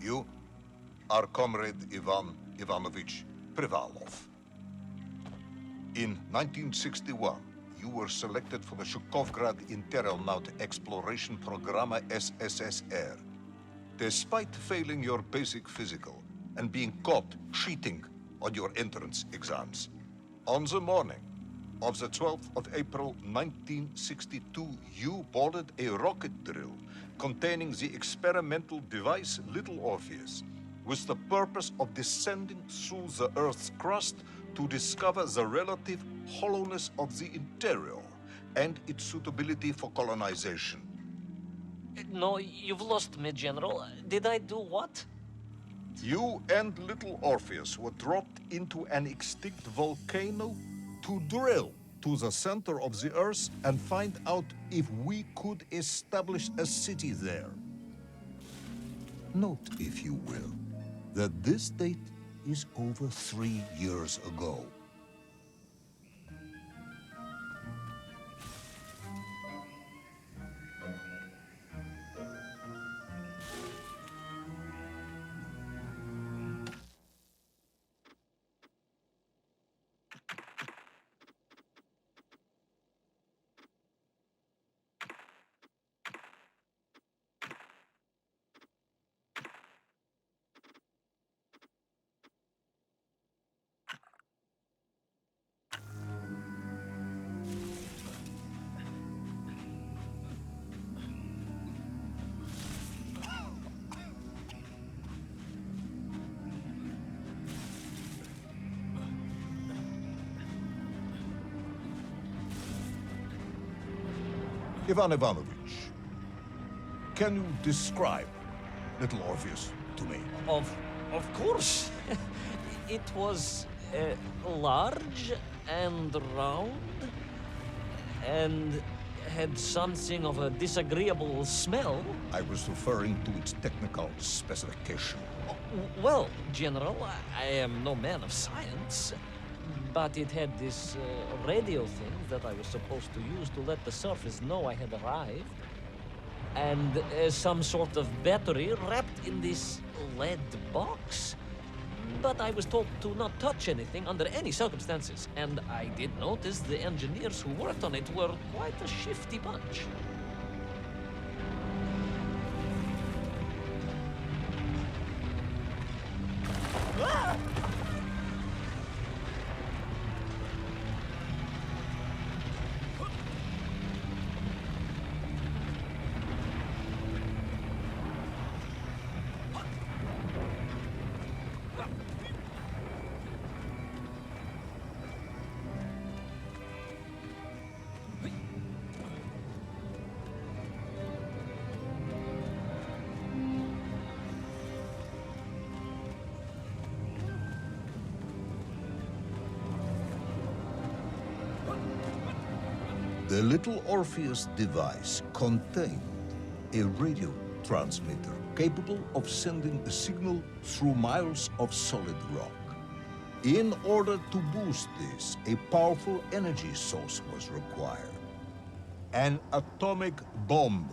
You are Comrade Ivan Ivanovich Privalov. In 1961, you were selected for the Shukovgrad Interonaut Exploration Programma SSSR. Despite failing your basic physical and being caught cheating on your entrance exams, on the morning of the 12th of April 1962, you boarded a rocket drill containing the experimental device Little Orpheus with the purpose of descending through the Earth's crust to discover the relative hollowness of the interior and its suitability for colonization. No, you've lost me, General. Did I do what? You and Little Orpheus were dropped into an extinct volcano to drill to the center of the Earth and find out if we could establish a city there. Note, if you will, that this date is over 3 years ago. Ivan Ivanovich, can you describe Little Orpheus to me? Of course. It was large and round and had something of a disagreeable smell. I was referring to its technical specification. Well, General, I am no man of science, but it had this radio thing that I was supposed to use to let the surface know I had arrived, and some sort of battery wrapped in this lead box. But I was told to not touch anything under any circumstances, and I did notice the engineers who worked on it were quite a shifty bunch. Ah! The Little Orpheus device contained a radio transmitter capable of sending a signal through miles of solid rock. In order to boost this, a powerful energy source was required. An atomic bomb,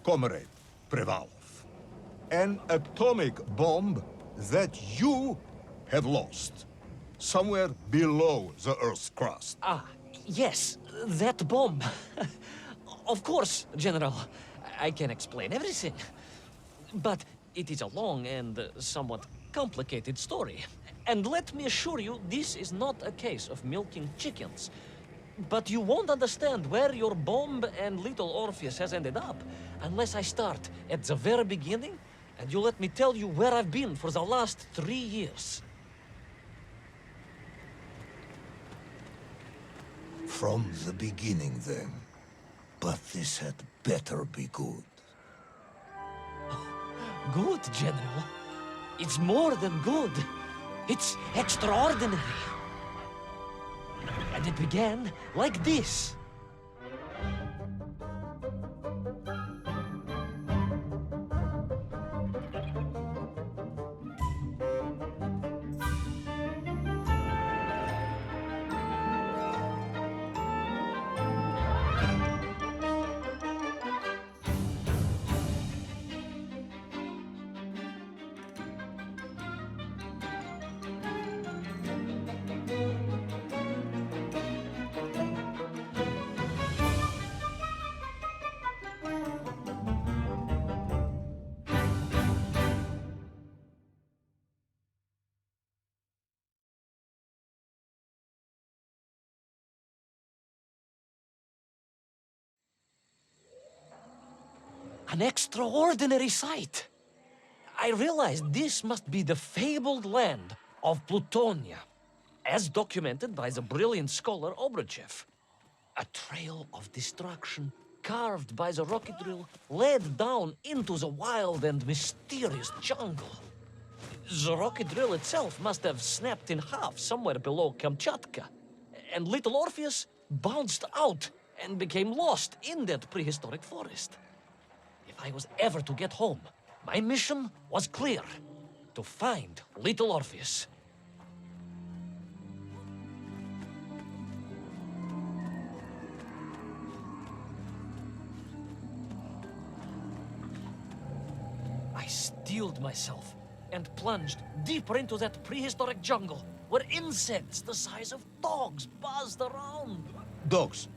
Comrade Privalov. An atomic bomb that you have lost somewhere below the Earth's crust. Ah, yes, that bomb. Of course, General. I can explain everything. But it is a long and somewhat complicated story. And let me assure you, this is not a case of milking chickens. But you won't understand where your bomb and Little Orpheus has ended up unless I start at the very beginning and you let me tell you where I've been for the last 3 years. From the beginning, then. But this had better be good. Good, General. It's more than good. It's extraordinary. And it began like this. An extraordinary sight. I realized this must be the fabled land of Plutonia, as documented by the brilliant scholar Obruchev. A trail of destruction carved by the rocket drill led down into the wild and mysterious jungle. The rocket drill itself must have snapped in half somewhere below Kamchatka, and little Orpheus bounced out and became lost in that prehistoric forest. If I was ever to get home, my mission was clear: to find little Orpheus. I steeled myself and plunged deeper into that prehistoric jungle where insects the size of dogs buzzed around. Dogs.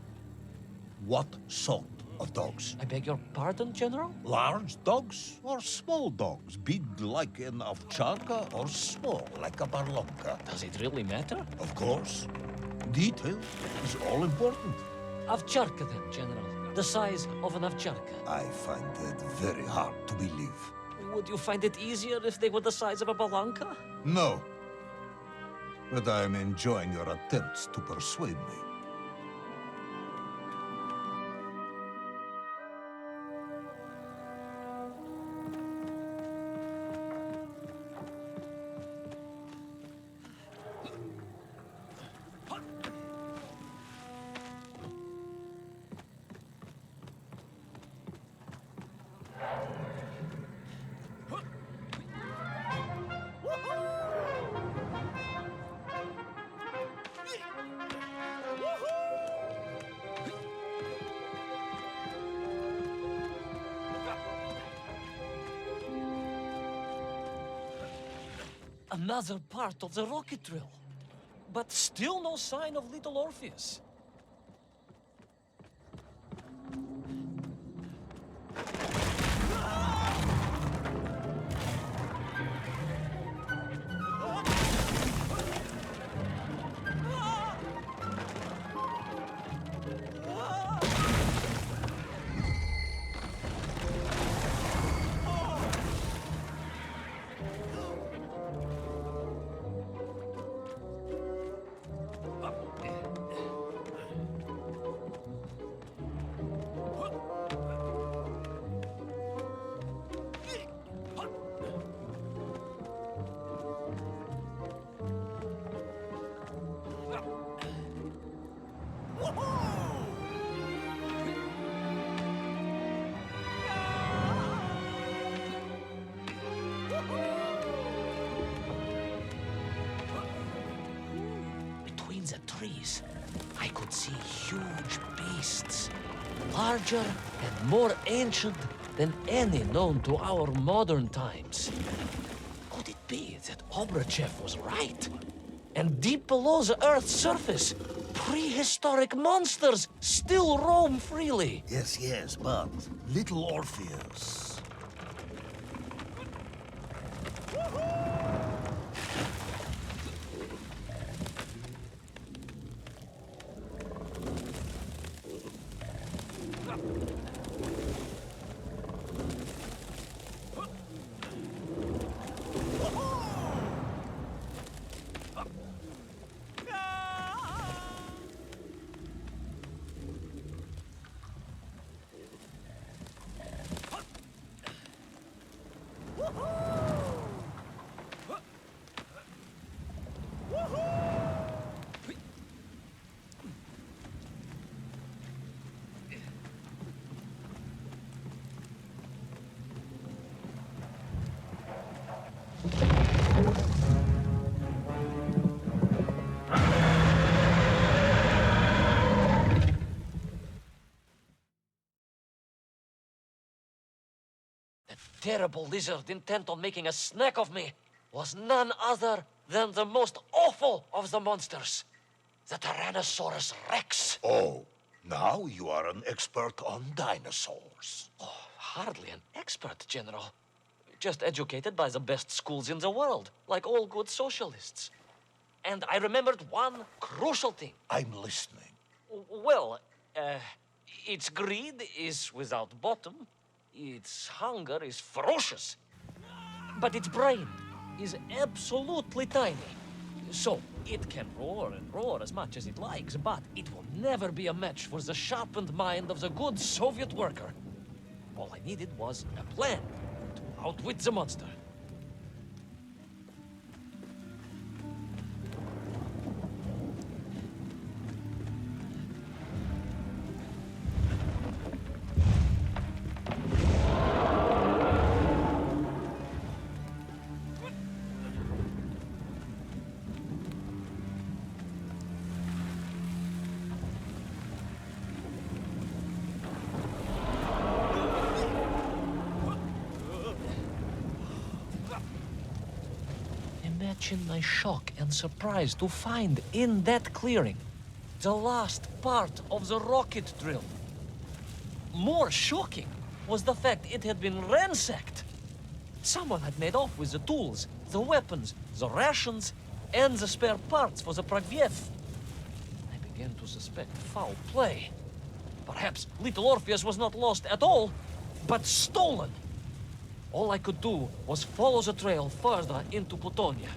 What sort of dogs? I beg your pardon, General? Large dogs or small dogs? Big like an ovcharka or small like a barlonka? Does it really matter? Of course. Detail is all important. Ovcharka then, General. The size of an ovcharka. I find that very hard to believe. Would you find it easier if they were the size of a balanka? No. But I am enjoying your attempts to persuade me. Another part of the rocket drill. But still no sign of little Orpheus. Between the trees, I could see huge beasts, larger and more ancient than any known to our modern times. Could it be that Obruchev was right? And deep below the Earth's surface, prehistoric monsters still roam freely. Yes, but little Orpheus. The terrible lizard intent on making a snack of me was none other than the most awful of the monsters, the Tyrannosaurus Rex. Oh, now you are an expert on dinosaurs. Oh, hardly an expert, General. Just educated by the best schools in the world, like all good socialists. And I remembered one crucial thing. I'm listening. Well, its greed is without bottom, Its hunger is ferocious, but its brain is absolutely tiny. So it can roar and roar as much as it likes, but it will never be a match for the sharpened mind of the good Soviet worker. All I needed was a plan to outwit the monster. Imagine my shock and surprise to find in that clearing the last part of the rocket drill. More shocking was the fact it had been ransacked. Someone had made off with the tools, the weapons, the rations, and the spare parts for the Pragviev. I began to suspect foul play. Perhaps Little Orpheus was not lost at all, but stolen. All I could do was follow the trail further into Plutonia.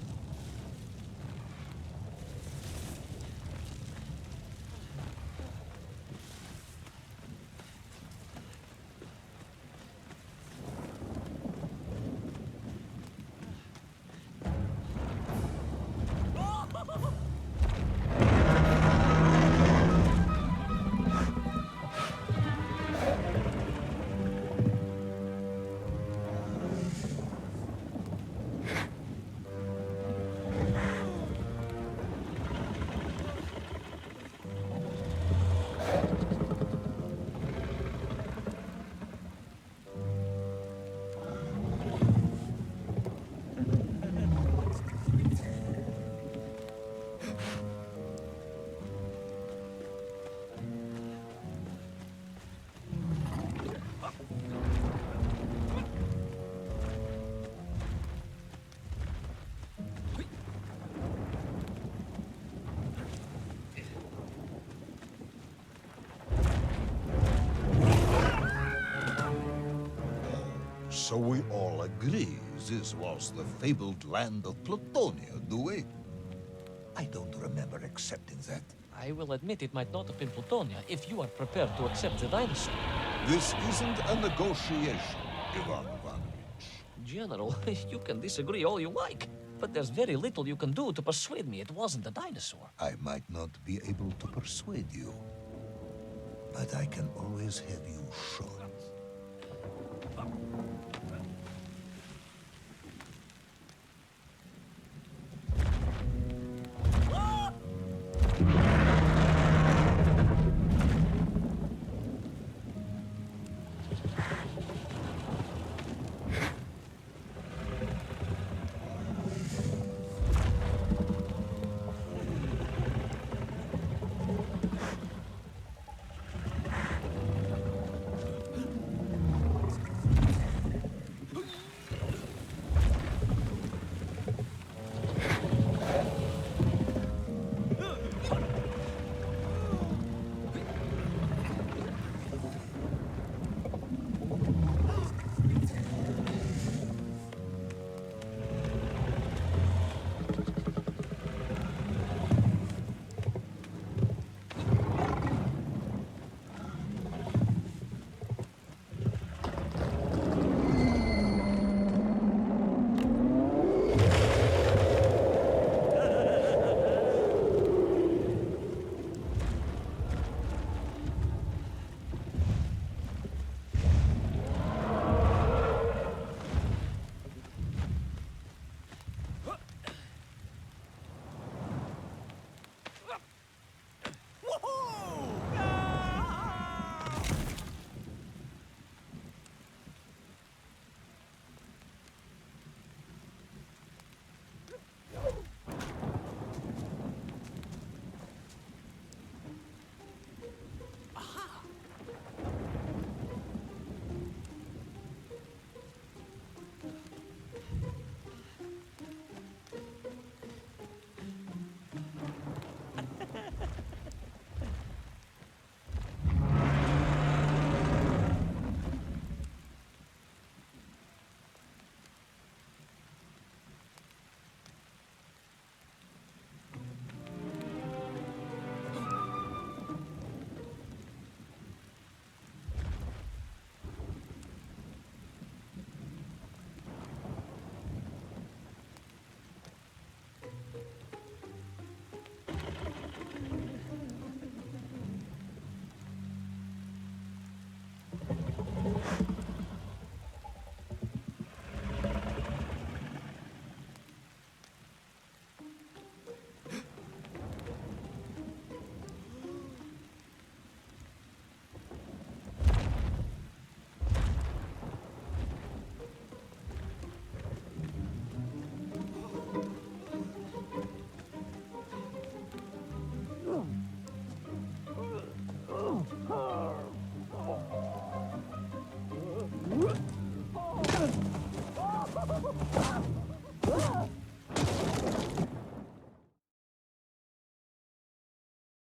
So we all agree this was the fabled land of Plutonia, do we? I don't remember accepting that. I will admit it might not have been Plutonia if you are prepared to accept the dinosaur. This isn't a negotiation, Ivan Ivanovich. General, you can disagree all you like, but there's very little you can do to persuade me it wasn't a dinosaur. I might not be able to persuade you, but I can always have you shot.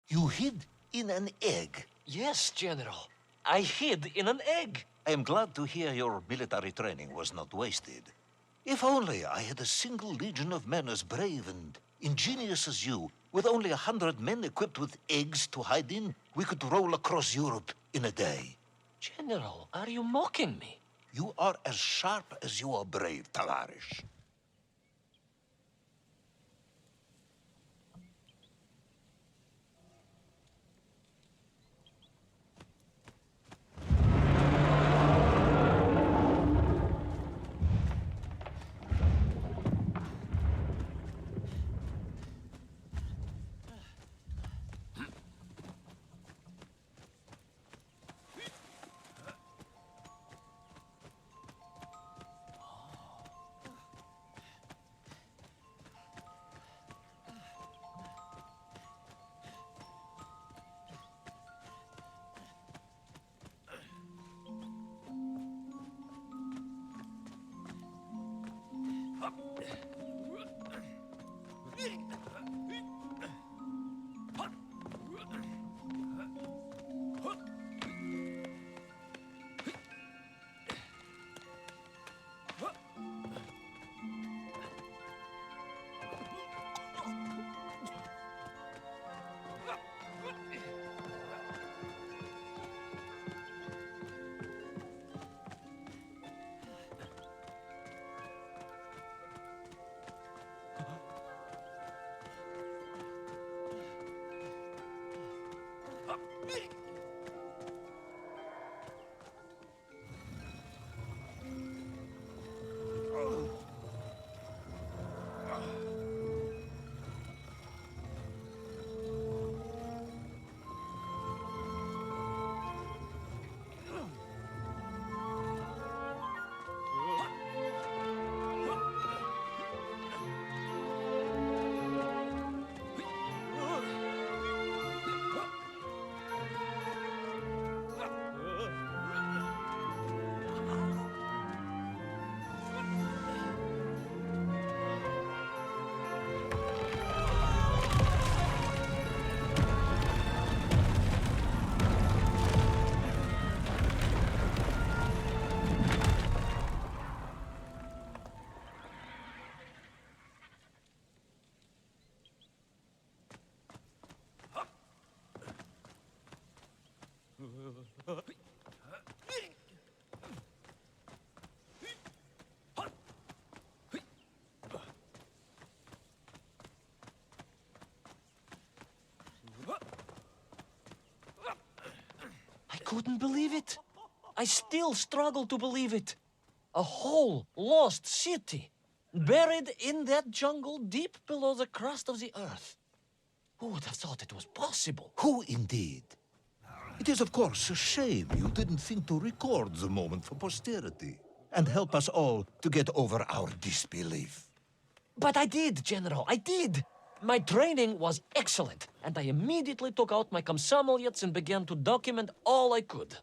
You hid in an egg. Yes, General. I hid in an egg. I am glad to hear your military training was not wasted. If only I had a single legion of men as brave and ingenious as you, with only 100 men equipped with eggs to hide in, we could roll across Europe in a day. General, are you mocking me? You are as sharp as you are brave, Tavarish. I couldn't believe it. I still struggle to believe it. A whole lost city, buried in that jungle deep below the crust of the earth. Who would have thought it was possible? Who indeed? It is, of course, a shame you didn't think to record the moment for posterity and help us all to get over our disbelief. But I did, General, I did. My training was excellent, and I immediately took out my komsomolets and began to document all I could.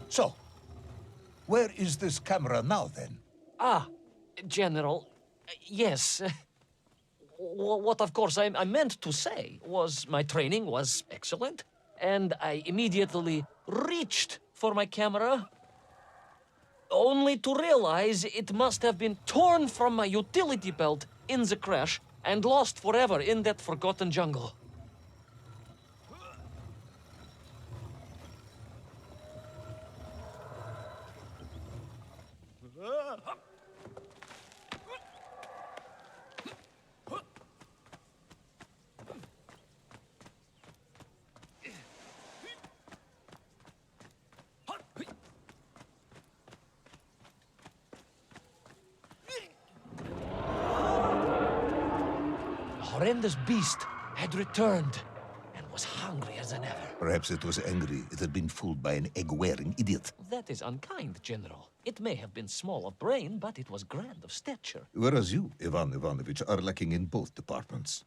So, where is this camera now, then? Ah, General, yes. What, of course, I meant to say was my training was excellent, and I immediately reached for my camera, only to realize it must have been torn from my utility belt in the crash and lost forever in that forgotten jungle. horrendous beast had returned and was hungrier than ever. Perhaps it was angry it had been fooled by an egg-wearing idiot. That is unkind, General. It may have been small of brain, but it was grand of stature. Whereas you, Ivan Ivanovich, are lacking in both departments.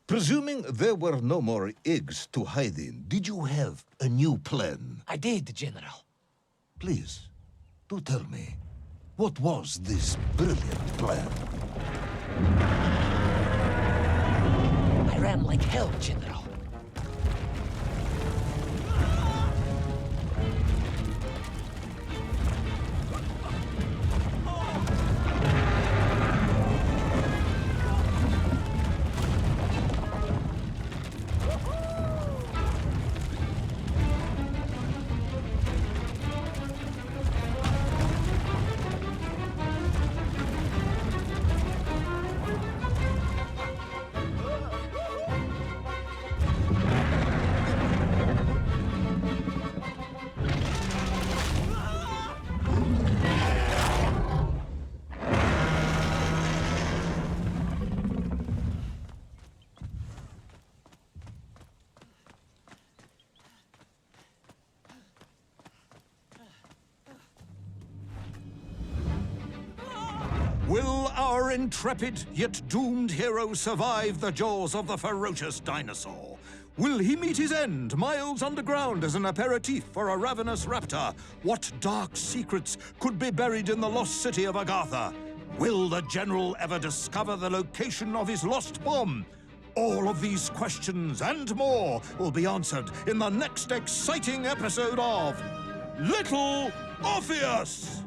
Presuming there were no more eggs to hide in, did you have a new plan? I did, General. Please, do tell me, what was this brilliant plan? I ran like hell, General. Will our intrepid yet doomed hero survive the jaws of the ferocious dinosaur? Will he meet his end miles underground as an aperitif for a ravenous raptor? What dark secrets could be buried in the lost city of Agatha? Will the general ever discover the location of his lost bomb? All of these questions and more will be answered in the next exciting episode of Little Orpheus!